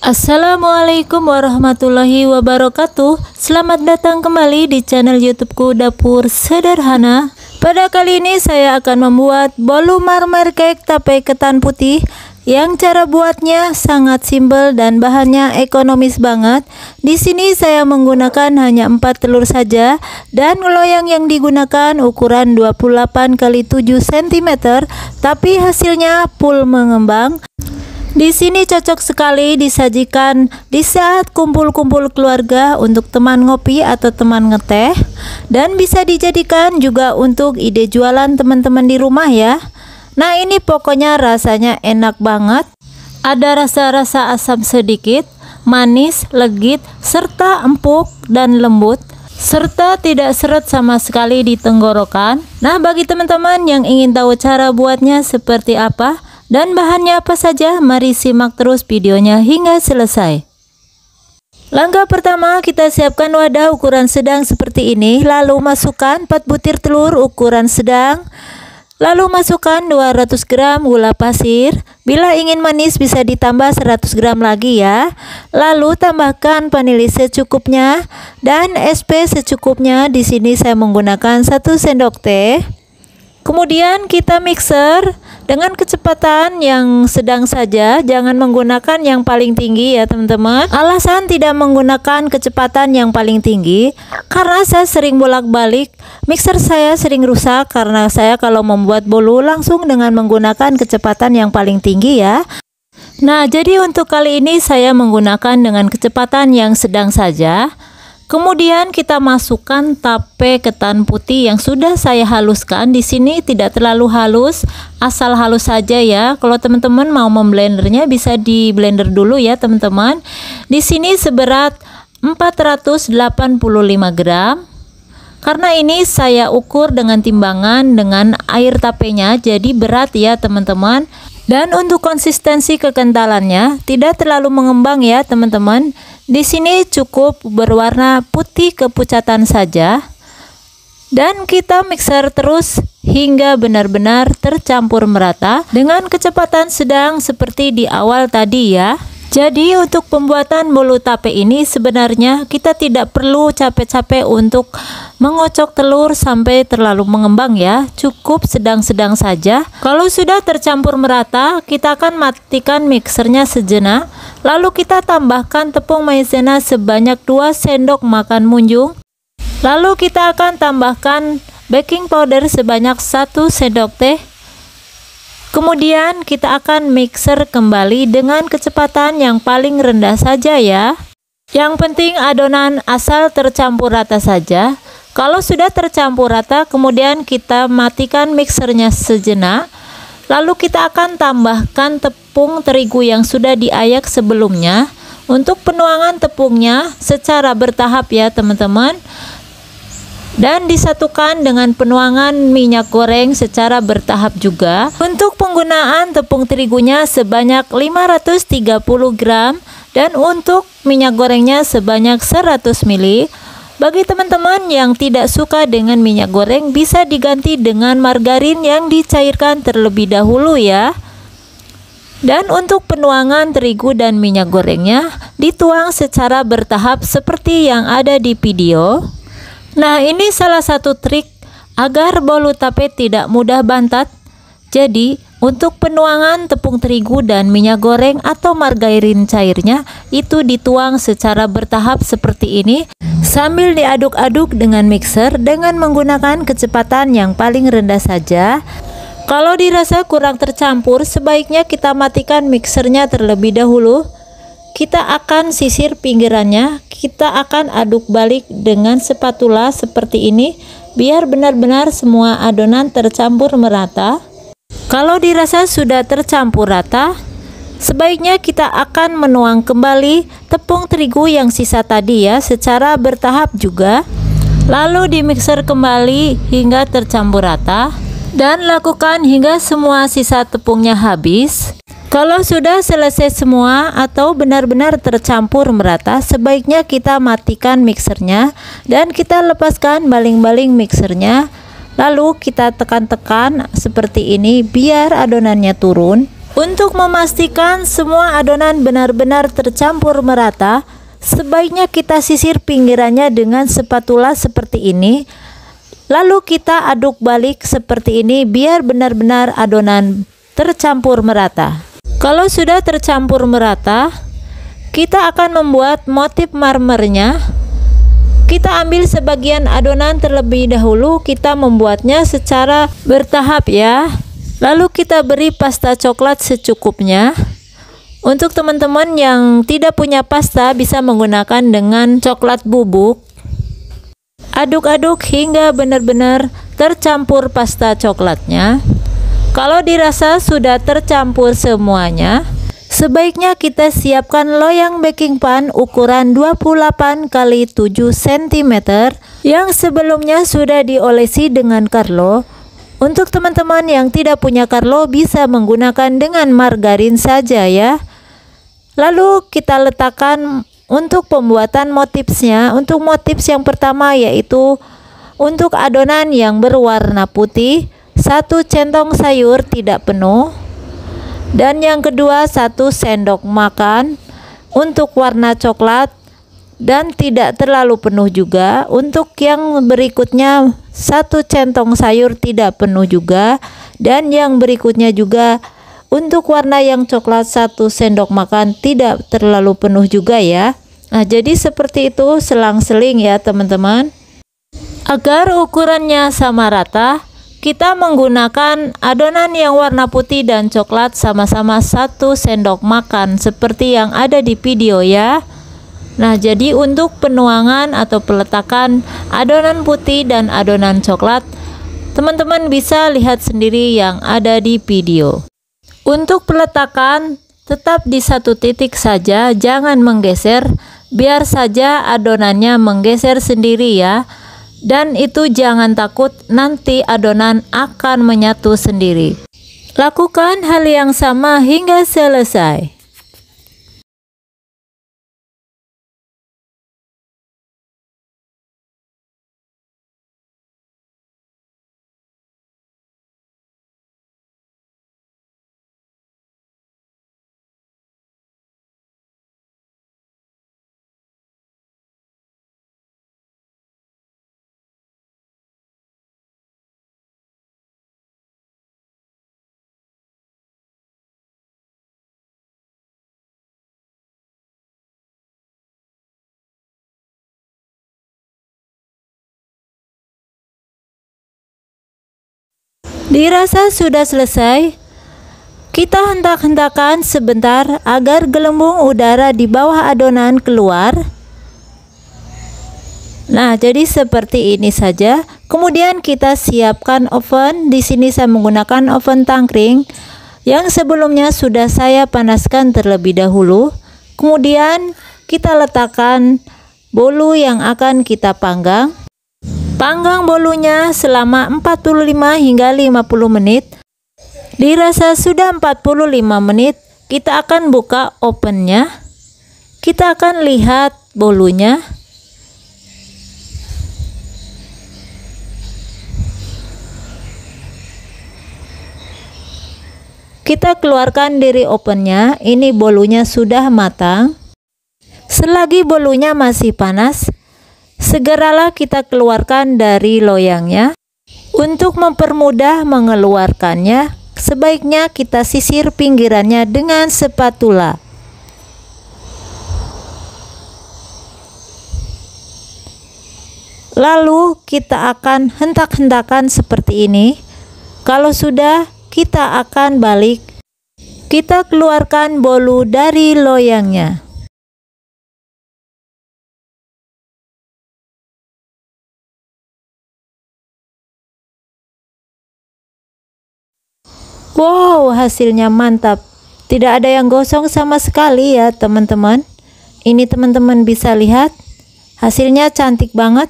Assalamualaikum warahmatullahi wabarakatuh. Selamat datang kembali di channel YouTubeku Dapur Sederhana. Pada kali ini saya akan membuat bolu marmer cake tape ketan putih yang cara buatnya sangat simpel dan bahannya ekonomis banget. Di sini saya menggunakan hanya 4 telur saja dan loyang yang digunakan ukuran 28 x 7 cm, tapi hasilnya full mengembang. Di sini cocok sekali disajikan di saat kumpul-kumpul keluarga untuk teman ngopi atau teman ngeteh, dan bisa dijadikan juga untuk ide jualan teman-teman di rumah ya. Nah, ini pokoknya rasanya enak banget. Ada rasa-rasa asam sedikit, manis, legit, serta empuk dan lembut, serta tidak seret sama sekali di tenggorokan. Nah, bagi teman-teman yang ingin tahu cara buatnya seperti apa dan bahannya apa saja, mari simak terus videonya hingga selesai. Langkah pertama, kita siapkan wadah ukuran sedang seperti ini, lalu masukkan 4 butir telur ukuran sedang, lalu masukkan 200 gram gula pasir. Bila ingin manis bisa ditambah 100 gram lagi ya. Lalu tambahkan vanili secukupnya dan SP secukupnya. Di sini saya menggunakan 1 sendok teh. Kemudian kita mixer dengan kecepatan yang sedang saja, jangan menggunakan yang paling tinggi ya teman-teman. Alasan tidak menggunakan kecepatan yang paling tinggi karena saya sering bolak-balik, mixer saya sering rusak karena saya kalau membuat bolu langsung dengan menggunakan kecepatan yang paling tinggi ya. Nah, jadi untuk kali ini saya menggunakan dengan kecepatan yang sedang saja. Kemudian kita masukkan tape ketan putih yang sudah saya haluskan. Di sini tidak terlalu halus, asal halus saja ya. Kalau teman-teman mau memblendernya bisa di blender dulu ya teman-teman. Di sini seberat 485 gram. Karena ini saya ukur dengan timbangan dengan air tapenya, jadi berat ya teman-teman. Dan untuk konsistensi kekentalannya tidak terlalu mengembang ya teman-teman. Di sini cukup berwarna putih kepucatan saja. Dan kita mixer terus hingga benar-benar tercampur merata dengan kecepatan sedang seperti di awal tadi ya. Jadi untuk pembuatan bolu tape ini sebenarnya kita tidak perlu capek-capek untuk mengocok telur sampai terlalu mengembang ya, cukup sedang-sedang saja. Kalau sudah tercampur merata, kita akan matikan mixernya sejenak, lalu kita tambahkan tepung maizena sebanyak 2 sendok makan munjung. Lalu kita akan tambahkan baking powder sebanyak 1 sendok teh. Kemudian kita akan mixer kembali dengan kecepatan yang paling rendah saja ya. Yang penting adonan asal tercampur rata saja. Kalau sudah tercampur rata, kemudian kita matikan mixernya sejenak. Lalu kita akan tambahkan tepung terigu yang sudah diayak sebelumnya. Untuk penuangan tepungnya secara bertahap ya teman-teman. Dan disatukan dengan penuangan minyak goreng secara bertahap juga. Untuk penggunaan tepung terigunya sebanyak 530 gram dan untuk minyak gorengnya sebanyak 100 ml. Bagi teman-teman yang tidak suka dengan minyak goreng bisa diganti dengan margarin yang dicairkan terlebih dahulu ya. Dan untuk penuangan terigu dan minyak gorengnya dituang secara bertahap seperti yang ada di video. Nah, ini salah satu trik agar bolu tape tidak mudah bantat. Jadi, untuk penuangan tepung terigu dan minyak goreng atau margarin cairnya itu dituang secara bertahap seperti ini sambil diaduk-aduk dengan mixer dengan menggunakan kecepatan yang paling rendah saja. Kalau dirasa kurang tercampur, sebaiknya kita matikan mixernya terlebih dahulu. Kita akan sisir pinggirannya, kita akan aduk balik dengan spatula seperti ini biar benar-benar semua adonan tercampur merata. Kalau dirasa sudah tercampur rata, sebaiknya kita akan menuang kembali tepung terigu yang sisa tadi ya secara bertahap juga. Lalu dimixer kembali hingga tercampur rata dan lakukan hingga semua sisa tepungnya habis. Kalau sudah selesai semua atau benar-benar tercampur merata, sebaiknya kita matikan mixernya dan kita lepaskan baling-baling mixernya. Lalu kita tekan-tekan seperti ini biar adonannya turun. Untuk memastikan semua adonan benar-benar tercampur merata, sebaiknya kita sisir pinggirannya dengan spatula seperti ini. Lalu kita aduk balik seperti ini biar benar-benar adonan tercampur merata. Kalau sudah tercampur merata, kita akan membuat motif marmernya. Kita ambil sebagian adonan terlebih dahulu, kita membuatnya secara bertahap ya. Lalu kita beri pasta coklat secukupnya. Untuk teman-teman yang tidak punya pasta bisa menggunakan dengan coklat bubuk. Aduk-aduk hingga benar-benar tercampur pasta coklatnya. Kalau dirasa sudah tercampur semuanya, sebaiknya kita siapkan loyang baking pan ukuran 28 x 7 cm yang sebelumnya sudah diolesi dengan Carlo. Untuk teman-teman yang tidak punya Carlo bisa menggunakan dengan margarin saja ya. Lalu kita letakkan untuk pembuatan motifnya. Untuk motif yang pertama yaitu untuk adonan yang berwarna putih, 1 centong sayur tidak penuh. Dan yang kedua 1 sendok makan untuk warna coklat dan tidak terlalu penuh juga. Untuk yang berikutnya 1 centong sayur tidak penuh juga. Dan yang berikutnya juga untuk warna yang coklat 1 sendok makan tidak terlalu penuh juga ya. Nah, jadi seperti itu selang-seling ya teman-teman. Agar ukurannya sama rata, kita menggunakan adonan yang warna putih dan coklat sama-sama 1 sendok makan seperti yang ada di video ya. Nah, jadi untuk penuangan atau peletakan adonan putih dan adonan coklat, teman-teman bisa lihat sendiri yang ada di video. Untuk peletakan tetap di satu titik saja, jangan menggeser, biar saja adonannya menggeser sendiri ya. Dan itu jangan takut, nanti adonan akan menyatu sendiri. Lakukan hal yang sama hingga selesai. Dirasa sudah selesai, kita hentak-hentakan sebentar agar gelembung udara di bawah adonan keluar. Nah, jadi seperti ini saja. Kemudian kita siapkan oven. Di sini saya menggunakan oven tangkring yang sebelumnya sudah saya panaskan terlebih dahulu. Kemudian kita letakkan bolu yang akan kita panggang. Panggang bolunya selama 45 hingga 50 menit. Dirasa sudah 45 menit, kita akan buka ovennya. Kita akan lihat bolunya. Kita keluarkan dari ovennya. Ini bolunya sudah matang. Selagi bolunya masih panas, segeralah kita keluarkan dari loyangnya. Untuk mempermudah mengeluarkannya, sebaiknya kita sisir pinggirannya dengan spatula. Lalu kita akan hentak-hentakan seperti ini. Kalau sudah, kita akan balik. Kita keluarkan bolu dari loyangnya. Wow, hasilnya mantap. Tidak ada yang gosong sama sekali ya teman-teman. Ini teman-teman bisa lihat. Hasilnya cantik banget.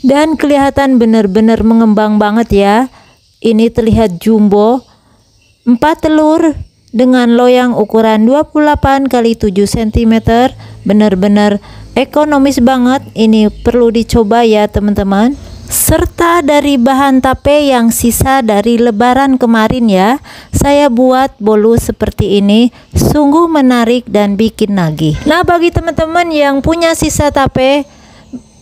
Dan kelihatan benar-benar mengembang banget ya. Ini terlihat jumbo. 4 telur dengan loyang ukuran 28 x 7 cm. Benar-benar ekonomis banget. Ini perlu dicoba ya teman-teman. serta dari bahan tape yang sisa dari lebaran kemarin ya. Saya buat bolu seperti ini, sungguh menarik dan bikin nagih. Nah, bagi teman-teman yang punya sisa tape,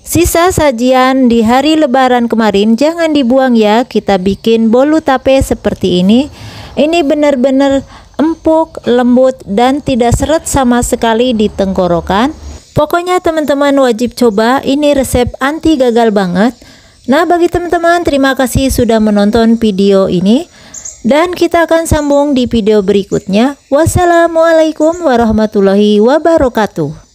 sisa sajian di hari lebaran kemarin, jangan dibuang ya. Kita bikin bolu tape seperti ini. Ini benar-benar empuk, lembut, dan tidak seret sama sekali di tenggorokan. Pokoknya teman-teman wajib coba, ini resep anti gagal banget. Nah, bagi teman-teman, terima kasih sudah menonton video ini, dan kita akan sambung di video berikutnya. Wassalamualaikum warahmatullahi wabarakatuh.